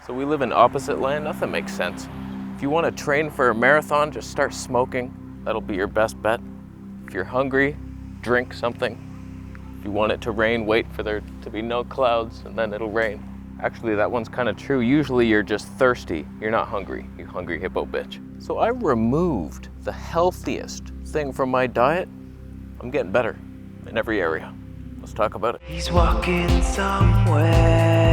So we live in opposite land, nothing makes sense. If you want to train for a marathon, just start smoking. That'll be your best bet. If you're hungry, drink something. If you want it to rain, wait for there to be no clouds and then it'll rain. Actually, that one's kind of true. Usually you're just thirsty. You're not hungry, you hungry hippo bitch. So I removed the healthiest thing from my diet. I'm getting better in every area. Let's talk about it. He's walking somewhere.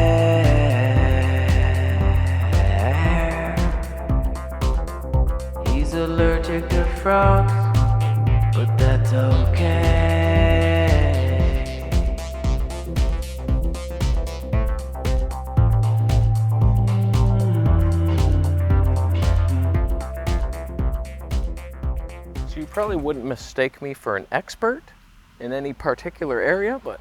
He's allergic to frogs, but that's okay. So you probably wouldn't mistake me for an expert in any particular area, but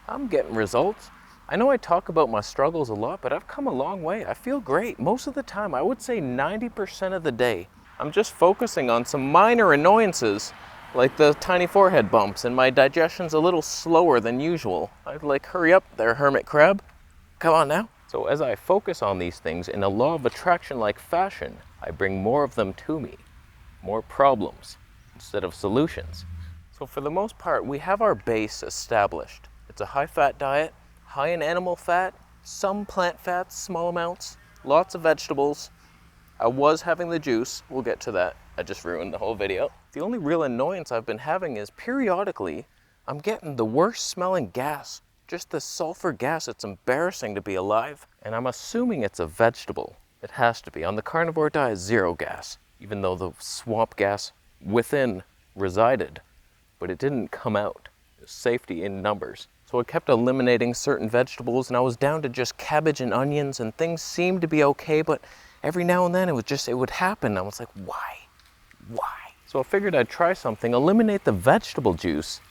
I'm getting results. I know I talk about my struggles a lot, but I've come a long way. I feel great. Most of the time, I would say 90% of the day, I'm just focusing on some minor annoyances, like the tiny forehead bumps, and my digestion's a little slower than usual. I'd like, hurry up there, hermit crab. Come on now. So as I focus on these things in a law of attraction-like fashion, I bring more of them to me, more problems instead of solutions. So for the most part, we have our base established. It's a high-fat diet, high in animal fat, some plant fats, small amounts, lots of vegetables. I was having the juice, we'll get to that. I just ruined the whole video. The only real annoyance I've been having is periodically, I'm getting the worst smelling gas. Just the sulfur gas, it's embarrassing to be alive. And I'm assuming it's a vegetable. It has to be. On the carnivore diet, zero gas, even though the swamp gas within resided, but it didn't come out. It was safety in numbers. So I kept eliminating certain vegetables and I was down to just cabbage and onions and things seemed to be okay, but every now and then it would happen. I was like, why? So I figured I'd try something, eliminate the vegetable juice.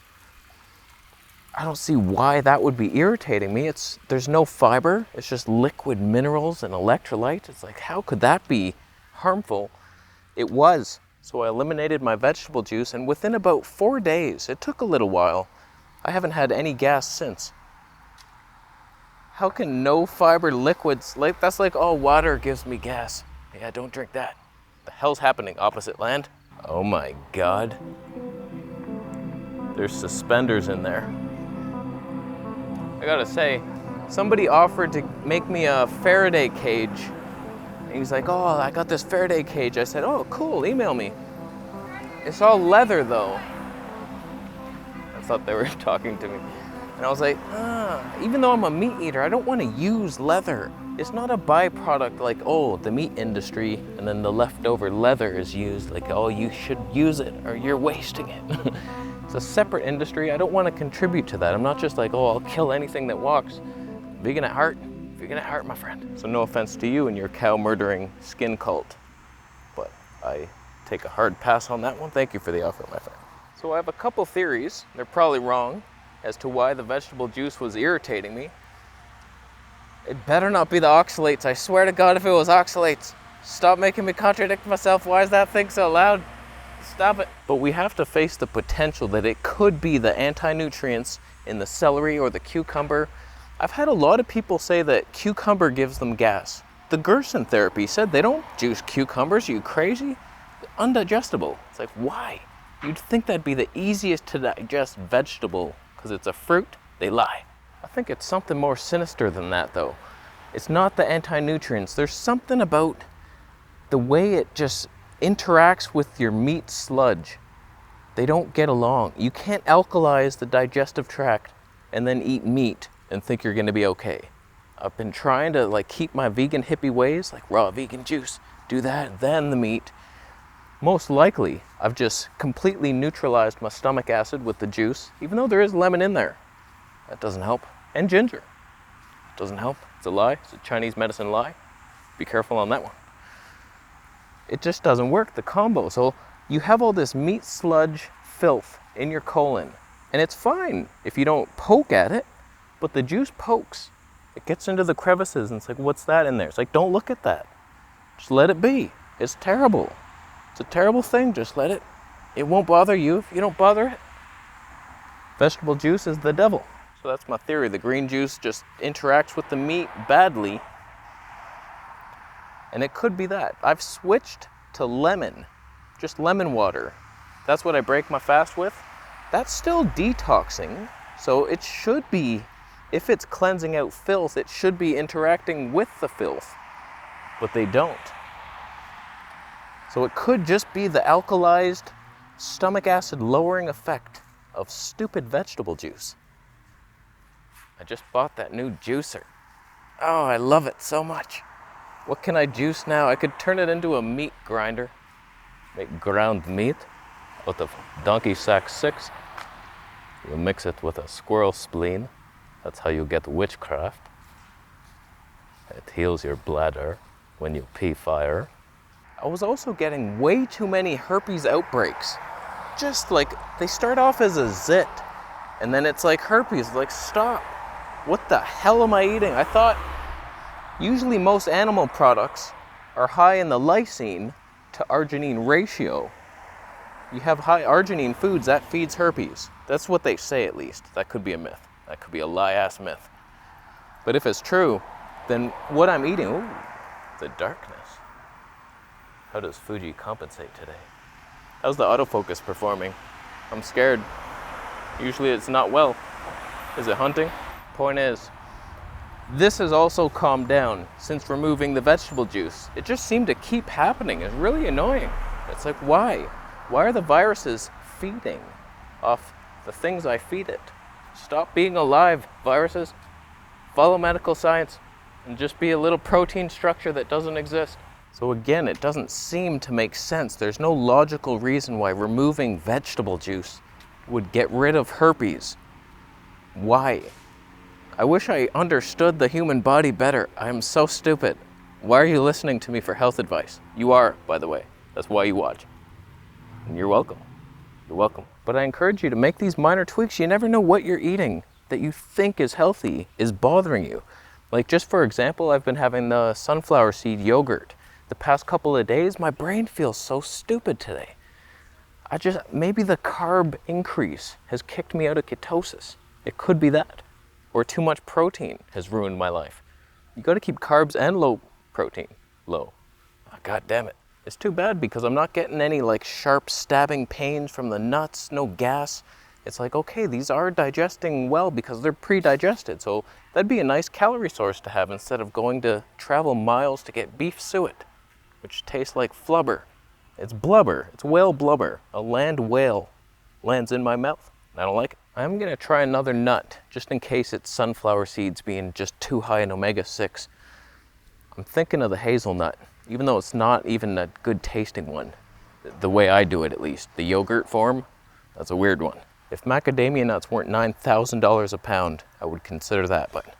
I don't see why that would be irritating me. There's no fiber, it's just liquid minerals and electrolytes. It's like, how could that be harmful? It was. So I eliminated my vegetable juice and within about 4 days, it took a little while, I haven't had any gas since. How can no fiber liquids, that's like, oh, water gives me gas. Yeah, don't drink that. The hell's happening, opposite land? Oh my God. There's suspenders in there. I gotta say, somebody offered to make me a Faraday cage. And he's like, oh, I got this Faraday cage. I said, oh, cool, email me. It's all leather though. I thought they were talking to me. And I was like, even though I'm a meat eater, I don't want to use leather. It's not a byproduct like, oh, the meat industry and then the leftover leather is used. Like, oh, you should use it or you're wasting it. It's a separate industry. I don't want to contribute to that. I'm not just like, oh, I'll kill anything that walks. Vegan at heart. Vegan at heart, my friend. So no offense to you and your cow murdering skin cult, but I take a hard pass on that one. Thank you for the offer, my friend. So I have a couple theories. They're probably wrong as to why the vegetable juice was irritating me. It better not be the oxalates. I swear to God, if it was oxalates. Stop making me contradict myself. Why is that thing so loud? Stop it. But we have to face the potential that it could be the anti-nutrients in the celery or the cucumber. I've had a lot of people say that cucumber gives them gas. The Gerson therapy said they don't juice cucumbers. Are you crazy? Undigestible. It's like, why? You'd think that'd be the easiest to digest vegetable because it's a fruit. They lie. I think it's something more sinister than that though. It's not the anti-nutrients. There's something about the way it just interacts with your meat sludge. They don't get along. You can't alkalize the digestive tract and then eat meat and think you're gonna be okay. I've been trying to keep my vegan hippie ways, like raw vegan juice, do that, then the meat. Most likely, I've just completely neutralized my stomach acid with the juice, even though there is lemon in there. That doesn't help. And ginger. Doesn't help. It's a lie. It's a Chinese medicine lie. Be careful on that one. It just doesn't work, the combo. So you have all this meat sludge filth in your colon, and it's fine if you don't poke at it, but the juice pokes. It gets into the crevices and it's like, what's that in there? It's like, don't look at that. Just let it be. It's terrible. It's a terrible thing. Just let it. It won't bother you if you don't bother it. Vegetable juice is the devil. So that's my theory. The green juice just interacts with the meat badly And it could be that. I've switched to lemon, just lemon water. That's what I break my fast with. That's still detoxing, so it should be, if it's cleansing out filth, it should be interacting with the filth, but they don't. So it could just be the alkalized, stomach acid lowering effect of stupid vegetable juice. I just bought that new juicer. Oh, I love it so much. What can I juice now? I could turn it into a meat grinder. Make ground meat out of donkey sack 6. You mix it with a squirrel spleen. That's how you get witchcraft. It heals your bladder when you pee fire. I was also getting way too many herpes outbreaks. Just like, they start off as a zit, and then it's like herpes. Like, stop. What the hell am I eating? I thought usually most animal products are high in the lysine to arginine ratio. You have high arginine foods, that feeds herpes. That's what they say, at least. That could be a myth. That could be a lie-ass myth. But if it's true, then what I'm eating, ooh, the darkness. How does Fuji compensate today? How's the autofocus performing? I'm scared. Usually it's not well. Is it hunting? Point is, this has also calmed down since removing the vegetable juice. It just seemed to keep happening. It's really annoying. It's like, why? Why are the viruses feeding off the things I feed it? Stop being alive, viruses. Follow medical science and just be a little protein structure that doesn't exist. So again, it doesn't seem to make sense. There's no logical reason why removing vegetable juice would get rid of herpes. Why? I wish I understood the human body better. I am so stupid. Why are you listening to me for health advice? You are, by the way. That's why you watch. And you're welcome. You're welcome. But I encourage you to make these minor tweaks. You never know what you're eating that you think is healthy is bothering you. Like, just for example, I've been having the sunflower seed yogurt. The past couple of days, my brain feels so stupid today. Maybe the carb increase has kicked me out of ketosis. It could be that. Or too much protein has ruined my life. You gotta keep carbs and low protein low. Oh, God damn it. It's too bad because I'm not getting any like sharp stabbing pains from the nuts, no gas. It's like, okay, these are digesting well because they're pre-digested. So that'd be a nice calorie source to have instead of going to travel miles to get beef suet, which tastes like flubber. It's blubber. It's whale blubber. A land whale lands in my mouth. I don't like it. I'm gonna try another nut, just in case it's sunflower seeds being just too high in omega-6. I'm thinking of the hazelnut, even though it's not even a good tasting one. The way I do it, at least. The yogurt form, that's a weird one. If macadamia nuts weren't $9,000 a pound, I would consider that, but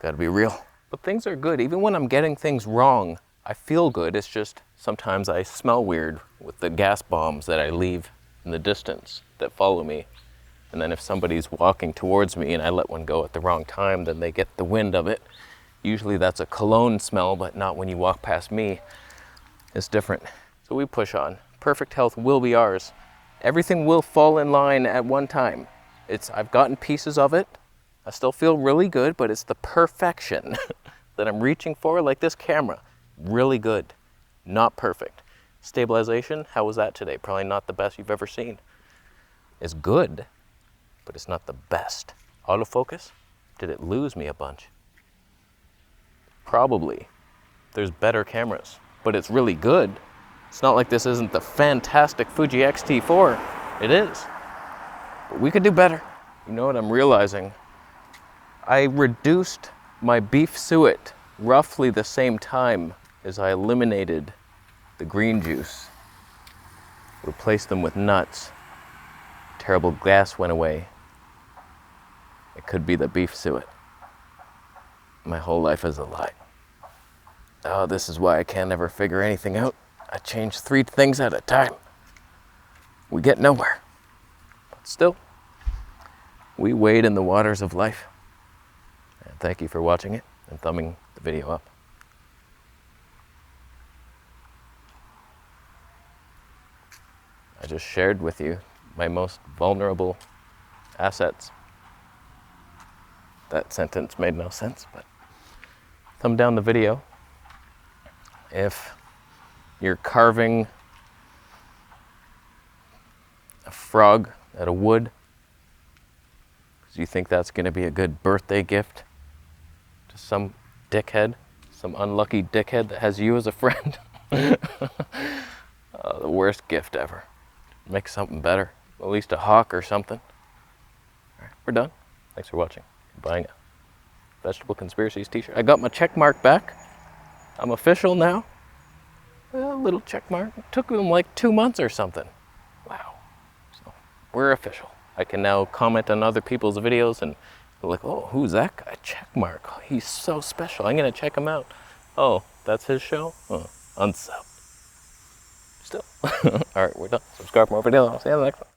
gotta be real. But things are good. Even when I'm getting things wrong, I feel good. It's just sometimes I smell weird with the gas bombs that I leave in the distance that follow me. And then if somebody's walking towards me and I let one go at the wrong time, then they get the wind of it. Usually that's a cologne smell, but not when you walk past me. It's different. So we push on. Perfect health will be ours. Everything will fall in line at one time. I've gotten pieces of it. I still feel really good, but it's the perfection that I'm reaching for, like this camera. Really good, not perfect. Stabilization, how was that today? Probably not the best you've ever seen. It's good, but it's not the best. Autofocus, did it lose me a bunch? Probably. There's better cameras, but it's really good. It's not like this isn't the fantastic Fuji X-T4. It is, but we could do better. You know what I'm realizing? I reduced my beef suet roughly the same time as I eliminated the green juice, replaced them with nuts. Terrible gas went away. It could be the beef suet. My whole life is a lie. Oh, this is why I can't ever figure anything out. I change 3 things at a time. We get nowhere. But still, we wade in the waters of life. And thank you for watching it and thumbing the video up. I just shared with you my most vulnerable assets. That sentence made no sense, but thumb down the video. if you're carving a frog out of wood because you think that's going to be a good birthday gift to some dickhead, some unlucky dickhead that has you as a friend. The worst gift ever. Make something better. At least a hawk or something. All right, we're done. Thanks for watching. Buying a Vegetable Conspiracies t-shirt. I got my check mark back. I'm official now. A little check mark. It took them like 2 months or something. Wow. So we're official. I can now comment on other people's videos and be like, oh, who's that guy? Check mark. Oh, he's so special. I'm gonna check him out. Oh, that's his show? Oh, unsub. Still. All right, we're done. Subscribe for more videos. I'll see you in the next one.